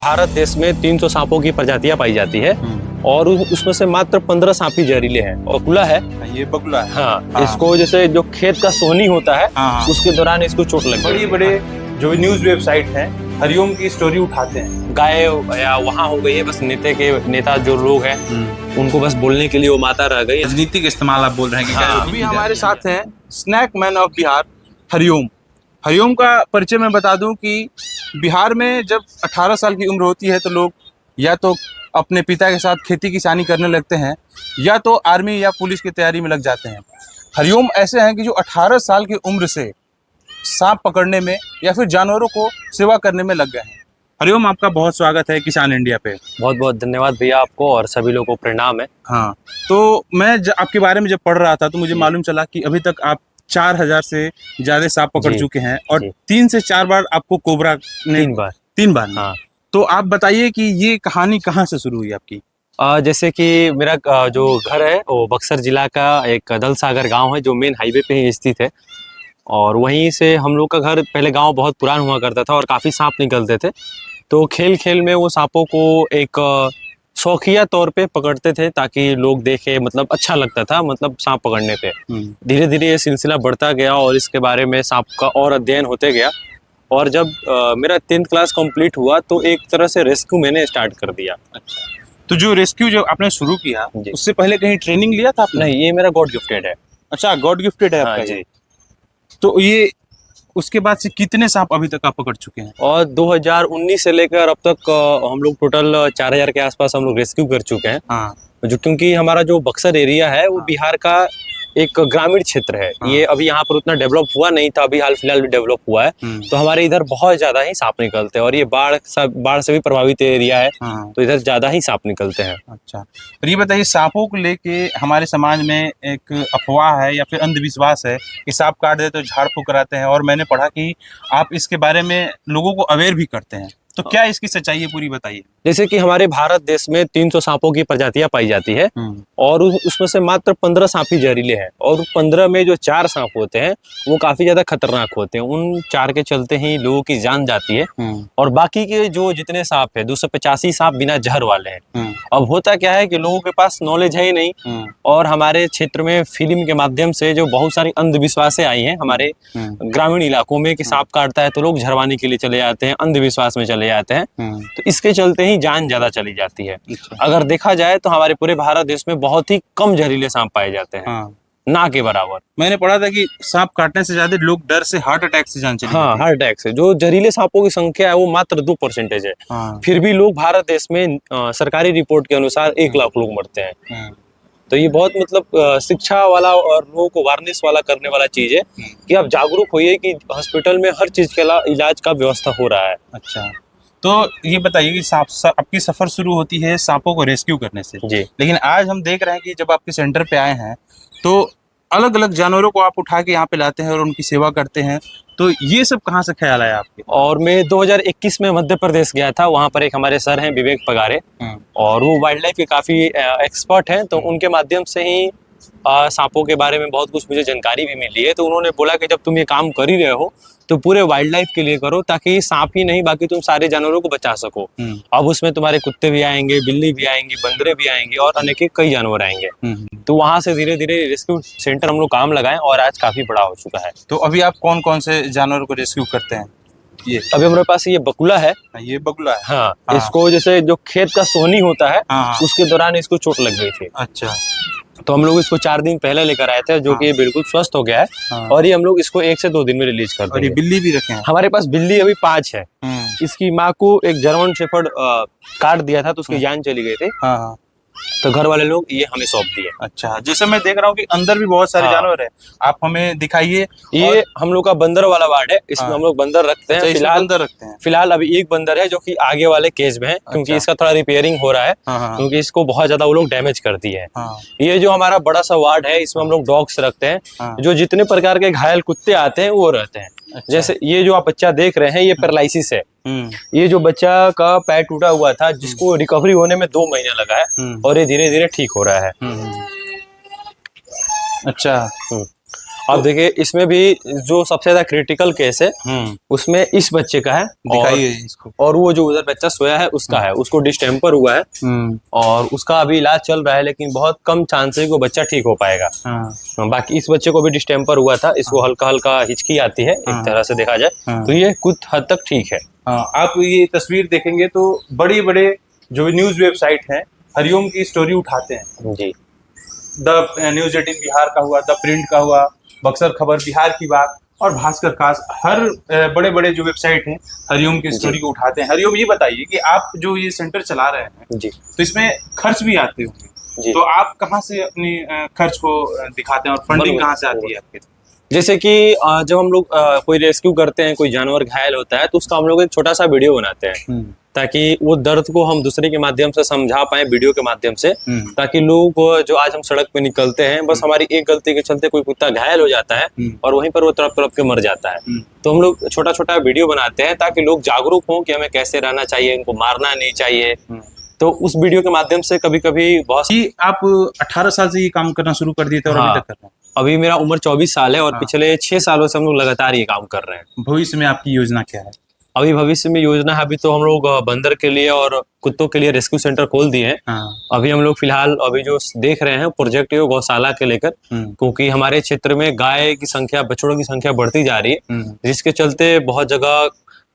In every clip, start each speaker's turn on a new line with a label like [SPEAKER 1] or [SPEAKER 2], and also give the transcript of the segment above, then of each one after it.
[SPEAKER 1] भारत देश में 300 सांपों की प्रजातियां पाई जाती है और उसमें से मात्र 15 सांप ही जहरीले हैं। बकुला है,
[SPEAKER 2] ये बकुला है।
[SPEAKER 1] हाँ। इसको जैसे जो खेत का सोहनी होता है उसके दौरान इसको चोट लग गई।
[SPEAKER 2] बड़े बड़े जो न्यूज वेबसाइट हैं हरिओम की स्टोरी उठाते हैं।
[SPEAKER 1] गाय या वहाँ हो गई है, बस नेता जो लोग हैं उनको बस बोलने के लिए वो माता रह गई।
[SPEAKER 2] राजनीतिक इस्तेमाल आप बोल रहे हैं कि
[SPEAKER 1] हाँ।
[SPEAKER 2] अभी हमारे साथ हैं snack man of Bihar Hariom. Hariom का परिचय मैं बता दूं कि बिहार में जब 18 साल की उम्र होती है तो लोग या तो अपने पिता के साथ खेती किसानी करने लगते हैं या तो आर्मी या पुलिस की तैयारी में लग जाते हैं। हरिओम ऐसे हैं कि जो 18 साल की उम्र से सांप पकड़ने में या फिर जानवरों को सेवा करने में लग गए हैं। हरिओम, आपका बहुत स्वागत है किसान इंडिया पे।
[SPEAKER 1] बहुत बहुत धन्यवाद भैया आपको और सभी लोगों को प्रणाम है।
[SPEAKER 2] हाँ, तो मैं आपके बारे में जब पढ़ रहा था तो मुझे मालूम चला कि अभी तक आप 4000 से ज्यादा सांप पकड़ चुके हैं और 3 से 4 बार आपको कोबरा ने 3 बार। हाँ। तो आप बताइए कि ये कहानी कहाँ से शुरू हुई आपकी?
[SPEAKER 1] जैसे कि मेरा जो घर है वो बक्सर जिला का एक दलसागर गांव है जो मेन हाईवे पे ही स्थित है और वहीं से हम लोग का घर पहले गांव बहुत पुराना हुआ करता था और काफ़ी सांप निकलते थे। तो खेल खेल में वो सांपों को एक शौकिया तौर पे पकड़ते थे ताकि लोग देखे, मतलब अच्छा लगता था, मतलब सांप पकड़ने पे। धीरे धीरे ये सिलसिला बढ़ता गया और इसके बारे में सांप का और अध्ययन होते गया और जब मेरा 10th क्लास कंप्लीट हुआ तो एक तरह से रेस्क्यू मैंने स्टार्ट कर दिया।
[SPEAKER 2] अच्छा, तो जो रेस्क्यू जो आपने शुरू किया उससे पहले कहीं ट्रेनिंग लिया था आपने?
[SPEAKER 1] नहीं, ये मेरा गॉड गिफ्टेड है।
[SPEAKER 2] अच्छा, गॉड गिफ्टेड है आपका?
[SPEAKER 1] जी।
[SPEAKER 2] तो ये उसके बाद से कितने सांप अभी तक आप पकड़ चुके हैं?
[SPEAKER 1] और 2019 से लेकर अब तक हम लोग टोटल 4000 के आसपास हम लोग रेस्क्यू कर चुके हैं।
[SPEAKER 2] हाँ।
[SPEAKER 1] जो क्योंकि हमारा जो बक्सर एरिया है वो बिहार का एक ग्रामीण क्षेत्र है। ये अभी यहाँ पर उतना डेवलप हुआ नहीं था, अभी हाल फिलहाल भी डेवलप हुआ है। तो हमारे इधर बहुत ज्यादा ही सांप निकलते हैं और ये बाढ़ से भी प्रभावित एरिया है। तो इधर ज्यादा ही सांप निकलते हैं।
[SPEAKER 2] अच्छा, तो ये बताइए, सांपों को लेके हमारे समाज में एक अफवाह है या फिर अंधविश्वास है कि सांप काट दे तो झाड़ फूक कराते हैं और मैंने पढ़ा कि आप इसके बारे में लोगों को अवेयर भी करते हैं। तो क्या इसकी सच्चाई है, पूरी बताइए।
[SPEAKER 1] जैसे कि हमारे भारत देश में 300 सांपों की प्रजातियां पाई जाती है और उसमें से मात्र 15 सांप ही जहरीले हैं और 15 में जो 4 सांप होते हैं वो काफी ज्यादा खतरनाक होते हैं। उन 4 के चलते ही लोगों की जान जाती है और बाकी के जो जितने सांप है 285 सांप बिना जहर वाले हैं। अब होता क्या है कि लोगों के पास नॉलेज है ही नहीं और हमारे क्षेत्र में फिल्म के माध्यम से जो बहुत सारी अंधविश्वासें आई हैं हमारे ग्रामीण इलाकों में कि सांप काटता है तो लोग झरवाने के लिए चले जाते हैं, अंधविश्वास में चले जाते हैं। तो इसके चलते ही जान ज्यादा चली जाती है। अगर देखा जाए तो हमारे पूरे भारत देश में बहुत ही कम जहरीले सांप पाए जाते हैं, ना के बराबर।
[SPEAKER 2] मैंने पढ़ा था कि सांप काटने से ज्यादा लोग डर से हार्ट अटैक से जान चली
[SPEAKER 1] हाँ, हार्ट अटैक से। जो जहरीले सांपों की संख्या है वो मात्र 2% है। फिर भी लोग भारत देश में सरकारी रिपोर्ट के अनुसार 1 लाख लोग मरते हैं। तो ये बहुत मतलब शिक्षा वाला और लोगों को वार्निश वाला करने वाला चीज है कि आप जागरूक होइए कि हॉस्पिटल में हर चीज के इलाज का व्यवस्था हो रहा है।
[SPEAKER 2] अच्छा, तो ये बताइए कि आपकी सफर शुरू होती है सांपों को रेस्क्यू करने से
[SPEAKER 1] जी,
[SPEAKER 2] लेकिन आज हम देख रहे हैं कि जब आपके सेंटर पे आए हैं तो अलग अलग जानवरों को आप उठा के यहाँ पे लाते हैं और उनकी सेवा करते हैं। तो ये सब कहाँ से ख्याल आया आपके?
[SPEAKER 1] और मैं 2021 में मध्य प्रदेश गया था। वहाँ पर एक हमारे सर हैं विवेक पगारे और वो वाइल्ड लाइफ के काफी एक्सपर्ट हैं। तो उनके माध्यम से ही सांपों के बारे में बहुत कुछ मुझे जानकारी भी मिली है। तो उन्होंने बोला कि जब तुम ये काम कर ही रहे हो तो पूरे वाइल्ड लाइफ के लिए करो ताकि सांप ही नहीं बाकी तुम सारे जानवरों को बचा सको। अब उसमें तुम्हारे कुत्ते भी आएंगे, बिल्ली भी आएंगी, बंदरे भी आएंगे और अनेक कई जानवर आएंगे। तो वहां से धीरे धीरे रेस्क्यू सेंटर हम लोग काम लगाए और आज काफी बड़ा हो चुका है।
[SPEAKER 2] तो अभी आप कौन कौन से जानवरों को रेस्क्यू करते हैं?
[SPEAKER 1] ये अभी हमारे पास ये बकुला है।
[SPEAKER 2] ये बकुला है।
[SPEAKER 1] हाँ। इसको जैसे जो खेत का सोहनी होता है उसके दौरान इसको चोट लग गई थी।
[SPEAKER 2] अच्छा,
[SPEAKER 1] तो हम लोग इसको 4 दिन पहले लेकर आए थे जो कि ये बिल्कुल स्वस्थ हो गया है और ये हम लोग इसको 1 से 2 दिन में रिलीज कर देंगे।
[SPEAKER 2] और ये बिल्ली भी रखे हैं?
[SPEAKER 1] हमारे पास बिल्ली अभी 5 है। इसकी माँ को एक जर्मन शेफर्ड काट दिया था तो उसकी जान चली गई थी। तो घर वाले लोग ये हमें सौंप दिए।
[SPEAKER 2] अच्छा, जैसे मैं देख रहा हूँ कि अंदर भी बहुत सारे जानवर है, आप हमें दिखाइए।
[SPEAKER 1] ये हम लोग का बंदर वाला वार्ड है, इसमें हम लोग बंदर रखते हैं। फिलहाल अभी एक बंदर है जो कि आगे वाले केज में है क्योंकि इसका थोड़ा रिपेयरिंग हो रहा है क्योंकि इसको बहुत ज्यादा वो लोग डैमेज कर दिए है। ये जो हमारा बड़ा सा वार्ड है इसमें हम लोग डॉग्स रखते हैं। जो जितने प्रकार के घायल कुत्ते आते हैं वो रहते हैं। अच्छा। जैसे ये जो आप बच्चा देख रहे हैं ये पैरालिसिस है। ये जो बच्चा का पैर टूटा हुआ था जिसको रिकवरी होने में 2 महीना लगा है और ये धीरे धीरे ठीक हो रहा है।
[SPEAKER 2] अच्छा,
[SPEAKER 1] अब देखिए इसमें भी जो सबसे ज्यादा क्रिटिकल केस है उसमें इस बच्चे का है,
[SPEAKER 2] दिखाइए इसको।
[SPEAKER 1] और वो जो उधर बच्चा सोया है उसका है, उसको डिस्टेम्पर हुआ है और उसका अभी इलाज चल रहा है, लेकिन बहुत कम चांस है कि वो बच्चा ठीक हो पाएगा। बाकी इस बच्चे को भी डिस्टेम्पर हुआ था, इसको हल्का हल्का हिचकी आती है एक तरह से देखा जाए तो ये कुछ हद तक ठीक है।
[SPEAKER 2] आप ये तस्वीर देखेंगे तो बड़े बड़े जो न्यूज वेबसाइट हैं हरिओम की स्टोरी उठाते हैं
[SPEAKER 1] जी।
[SPEAKER 2] द न्यूज 18 बिहार का हुआ, द प्रिंट का हुआ, बक्सर खबर बिहार की बात और भास्कर खास, हर बड़े बड़े जो वेबसाइट हैं हरिओम की स्टोरी को उठाते हैं। हरिओम, ये बताइए कि आप जो ये सेंटर चला रहे हैं
[SPEAKER 1] जी,
[SPEAKER 2] तो इसमें खर्च भी आते होंगे, तो आप कहाँ से अपनी खर्च को दिखाते हैं और फंडिंग कहाँ से आती है आपके?
[SPEAKER 1] जैसे कि जब हम लोग कोई रेस्क्यू करते हैं, कोई जानवर घायल होता है तो उसका हम लोग एक छोटा सा वीडियो बनाते हैं ताकि वो दर्द को हम दूसरे के माध्यम से समझा पाए, वीडियो के माध्यम से, ताकि लोग जो आज हम सड़क पे निकलते हैं बस हमारी एक गलती के चलते कोई कुत्ता घायल हो जाता है और वहीं पर वो तड़प तड़प के मर जाता है, तो हम लोग छोटा छोटा वीडियो बनाते हैं ताकि लोग जागरूक हों कि हमें कैसे रहना चाहिए, इनको मारना नहीं चाहिए। तो उस वीडियो के माध्यम से कभी कभी बहुत।
[SPEAKER 2] आप 18 साल से ये काम करना शुरू कर दिए थे और
[SPEAKER 1] हाँ,
[SPEAKER 2] अभी तक कर रहे हैं?
[SPEAKER 1] अभी मेरा उम्र 24 साल है और पिछले 6 सालों से हम लोग लगातार ये काम कर रहे हैं।
[SPEAKER 2] भविष्य में आपकी योजना क्या है?
[SPEAKER 1] अभी भविष्य में योजना है, अभी तो हम लोग बंदर के लिए और कुत्तों के लिए रेस्क्यू सेंटर खोल दिए हैं। अभी हम लोग फिलहाल अभी जो देख रहे हैं प्रोजेक्ट है गौशाला के लेकर, क्योंकि हमारे क्षेत्र में गाय की संख्या, बछड़ों की संख्या बढ़ती जा रही है, जिसके चलते बहुत जगह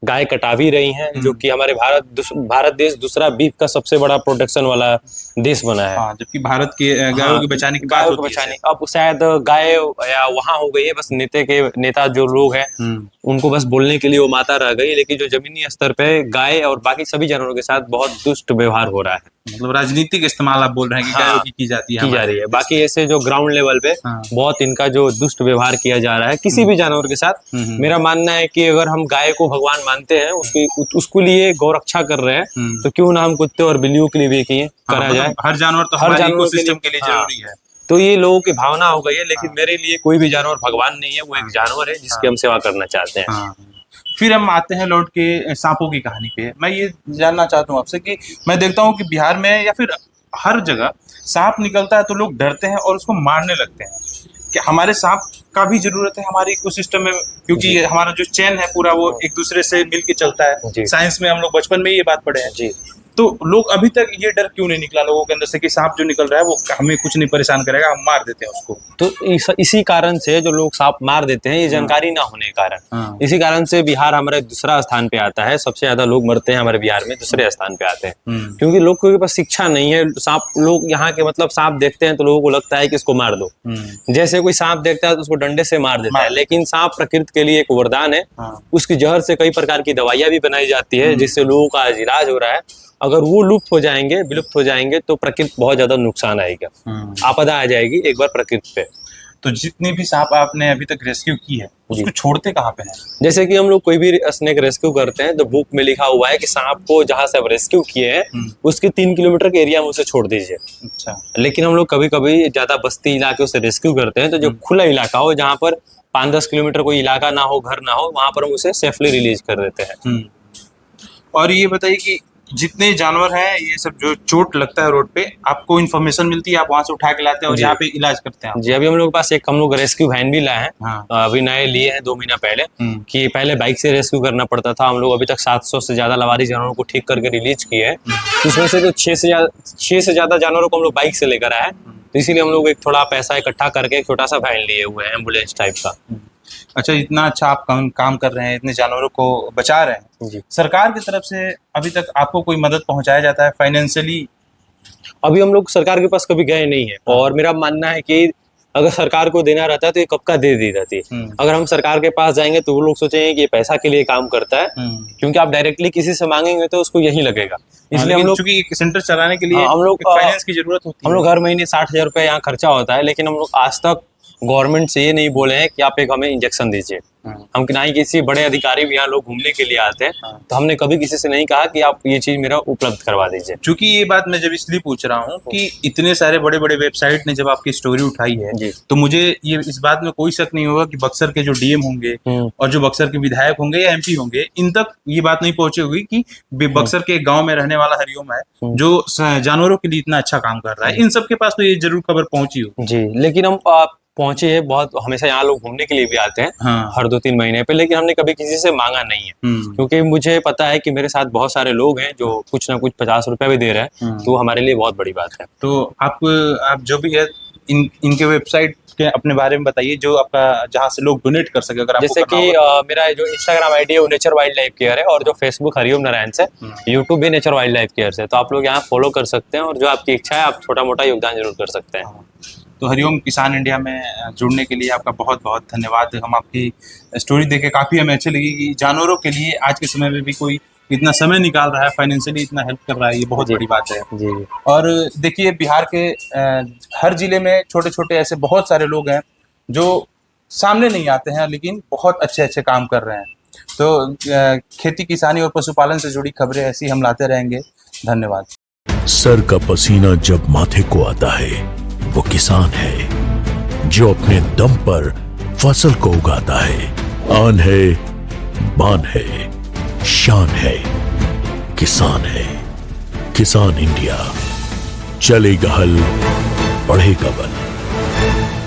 [SPEAKER 1] गाय कटा भी रही हैं, जो कि हमारे भारत देश दूसरा बीफ का सबसे बड़ा प्रोडक्शन वाला देश बना है।
[SPEAKER 2] जबकि भारत के गायों के बचाने की बात होती है।
[SPEAKER 1] अब शायद गाय या वहां हो गई है, बस नेता जो लोग हैं उनको बस बोलने के लिए वो माता रह गई, लेकिन जो जमीनी स्तर पे गाय और बाकी सभी जानवरों के साथ बहुत दुष्ट व्यवहार हो रहा है।
[SPEAKER 2] मतलब राजनीतिक इस्तेमाल आप बोल रहे हैं कि गायों की जाती है,
[SPEAKER 1] की जा रही है। बाकी ऐसे जो ग्राउंड लेवल पे बहुत इनका जो दुष्ट व्यवहार किया जा रहा है किसी भी जानवर के साथ। मेरा मानना है कि अगर हम गाय को भगवान मानते हैं, उसके लिए गौरक्षा कर रहे हैं, तो क्यों ना हम कुत्ते और बिल्लियों के लिए भी करा जाए।
[SPEAKER 2] हर जानवर तो हर इकोसिस्टम के लिए जरूरी है।
[SPEAKER 1] तो ये लोगों की भावना हो गई है, लेकिन मेरे लिए कोई भी जानवर भगवान नहीं है, वो एक जानवर है जिसकी हम सेवा करना चाहते हैं।
[SPEAKER 2] फिर हम आते हैं लौट के सांपों की कहानी पे। मैं ये जानना चाहता हूँ आपसे कि मैं देखता हूँ कि बिहार में या फिर हर जगह सांप निकलता है तो लोग डरते हैं और उसको मारने लगते हैं। कि हमारे सांप का भी जरूरत है हमारे इकोसिस्टम में, क्योंकि हमारा जो चेन है पूरा वो एक दूसरे से मिल के चलता है। साइंस में हम लोग बचपन में ये बात पढ़े हैं जी। तो लोग अभी तक ये डर क्यों नहीं निकला लोगों के अंदर से कि सांप जो निकल रहा है वो हमें कुछ नहीं परेशान करेगा, हम मार देते हैं उसको?
[SPEAKER 1] तो इसी कारण से जो लोग सांप मार देते हैं, ये जानकारी ना होने के कारण, इसी कारण से बिहार हमारे दूसरा स्थान पे आता है। सबसे ज्यादा लोग मरते हैं हमारे बिहार में, दूसरे स्थान पे आते हैं, क्योंकि लोगों के पास शिक्षा नहीं है। सांप, लोग यहाँ के मतलब सांप देखते हैं तो लोगों को लगता है कि इसको मार दो, जैसे कोई सांप देखता है तो उसको डंडे से मार देता है, लेकिन सांप प्रकृति के लिए एक वरदान है। उसकी जहर से कई प्रकार की दवाइयां भी बनाई जाती है, जिससे लोगों का आज इलाज हो रहा है। अगर वो लुप्त हो जाएंगे, विलुप्त हो जाएंगे तो प्रकृति बहुत ज्यादा नुकसान आएगा, आपदा आ जाएगी एक बार प्रकृति पे।
[SPEAKER 2] तो जितनी भी सांप आपने अभी तक रेस्क्यू की है उसको छोड़ते कहाँ पे हैं?
[SPEAKER 1] जैसे कि हम लोग कोई भी स्नेक रेस्क्यू करते हैं तो बुक में लिखा हुआ है कि सांप को जहाँ से आप रेस्क्यू किए हैं उसके 3 किलोमीटर के एरिया में उसे छोड़ दीजिए।
[SPEAKER 2] अच्छा।
[SPEAKER 1] लेकिन हम लोग कभी कभी ज्यादा बस्ती इलाके से रेस्क्यू करते हैं, तो जो खुला इलाका हो, जहाँ पर 5-10 किलोमीटर कोई इलाका ना हो, घर ना हो, वहां पर हम उसे सेफली रिलीज कर देते हैं।
[SPEAKER 2] और ये बताइए कि जितने जानवर हैं, ये सब जो चोट लगता है रोड पे, आपको इन्फॉर्मेशन मिलती है, आप वहां से उठा के लाते हैं और यहाँ पे इलाज करते हैं?
[SPEAKER 1] जी, अभी हम लोग के पास हम लोग रेस्क्यू वैन भी लाए हैं। अभी नए लिए हैं 2 महीना पहले, कि पहले बाइक से रेस्क्यू करना पड़ता था। हम लोग अभी तक 700 से ज्यादा लवारी जानवरों को ठीक करके रिलीज किए हैं, उसमें से जो 6 से ज्यादा जानवरों को हम लोग बाइक से लेकर आए, तो इसीलिए हम लोग एक थोड़ा पैसा इकट्ठा करके एक छोटा सा वैन लिए हुए हैं, एम्बुलेंस टाइप का।
[SPEAKER 2] अच्छा, इतना अच्छा आप काम कर रहे हैं, इतने जानवरों को बचा रहे हैं जी। सरकार की तरफ से अभी तक आपको कोई मदद पहुंचाया जाता है फाइनेंशियली?
[SPEAKER 1] अभी हम लोग सरकार के पास कभी गए नहीं है, और मेरा मानना है कि अगर सरकार को देना रहता है तो ये कब का दे दी रहती। अगर हम सरकार के पास जाएंगे तो वो लोग सोचेंगे कि ये पैसा के लिए काम करता है, क्योंकि आप डायरेक्टली किसी से मांगेंगे तो उसको यही लगेगा। इसलिए हम लोग,
[SPEAKER 2] क्योंकि सेंटर चलाने के लिए
[SPEAKER 1] हम लोग
[SPEAKER 2] फाइनेंस की जरूरत होती है।
[SPEAKER 1] हम लोग हर महीने 60,000 रुपये यहाँ खर्चा होता है, लेकिन हम लोग आज तक गवर्नमेंट से ये नहीं बोले हैं कि आप एक हमें इंजेक्शन दीजिए। हम ना ही किसी बड़े अधिकारी भी यहाँ लोग घूमने के लिए आते हैं, तो हमने कभी किसी से नहीं कहा कि आप ये चीज मेरा उपलब्ध करवा दीजिए।
[SPEAKER 2] क्योंकि ये बात मैं जब इसलिए पूछ रहा हूँ कि इतने सारे बड़े बड़े वेबसाइट ने जब आपकी स्टोरी उठाई है, तो मुझे ये इस बात में कोई शक नहीं होगा कि बक्सर के जो डीएम होंगे और जो बक्सर के विधायक होंगे या एमपी होंगे, इन तक ये बात नहीं पहुंची होगी कि बक्सर के गाँव में रहने वाला हरिओम है जो जानवरों के लिए इतना अच्छा काम कर रहा है। इन सबके पास तो ये जरूर खबर पहुंची होगी।
[SPEAKER 1] जी, लेकिन हम पहुंचे हैं, बहुत हमेशा यहाँ लोग घूमने के लिए भी आते हैं
[SPEAKER 2] हाँ।
[SPEAKER 1] हर 2-3 महीने पे, लेकिन हमने कभी किसी से मांगा नहीं है, क्योंकि मुझे पता है कि मेरे साथ बहुत सारे लोग हैं जो कुछ ना कुछ 50 रुपया भी दे रहे हैं, तो हमारे लिए बहुत बड़ी बात है।
[SPEAKER 2] तो आप जो भी है इनके वेबसाइट के अपने बारे में बताइए, जो आपका जहाँ से लोग डोनेट कर सके अगर आपको
[SPEAKER 1] जैसे
[SPEAKER 2] करना
[SPEAKER 1] कि
[SPEAKER 2] होगा।
[SPEAKER 1] मेरा जो इंस्टाग्राम आईडी है वो नेचर वाइल्ड लाइफ केयर है, और जो फेसबुक हरिओम नारायण से, यूट्यूब भी नेचर वाइल्ड लाइफ केयर से, तो आप लोग यहाँ फॉलो कर सकते हैं, और जो आपकी इच्छा है आप छोटा मोटा योगदान जरूर कर सकते हैं।
[SPEAKER 2] तो हरिओम किसान इंडिया में जुड़ने के लिए आपका बहुत बहुत धन्यवाद। हम आपकी स्टोरी देख के काफ़ी हमें अच्छी लगी कि जानवरों के लिए आज के समय में भी कोई इतना समय निकाल रहा है, फाइनेंशियली इतना हेल्प कर रहा है, ये बहुत बड़ी बात है।
[SPEAKER 1] जी।
[SPEAKER 2] और देखिए बिहार के हर जिले में छोटे छोटे ऐसे बहुत सारे लोग हैं जो सामने नहीं आते हैं, लेकिन बहुत अच्छे अच्छे काम कर रहे हैं। तो खेती किसानी और पशुपालन से जुड़ी खबरें ऐसी हम लाते रहेंगे। धन्यवाद।
[SPEAKER 3] सर का पसीना जब माथे को आता है वो किसान है जो अपने दम पर फसल को उगाता है। आन है, बान है, शान है, किसान है। किसान इंडिया, चलेगा हल, बढ़ेगा बल।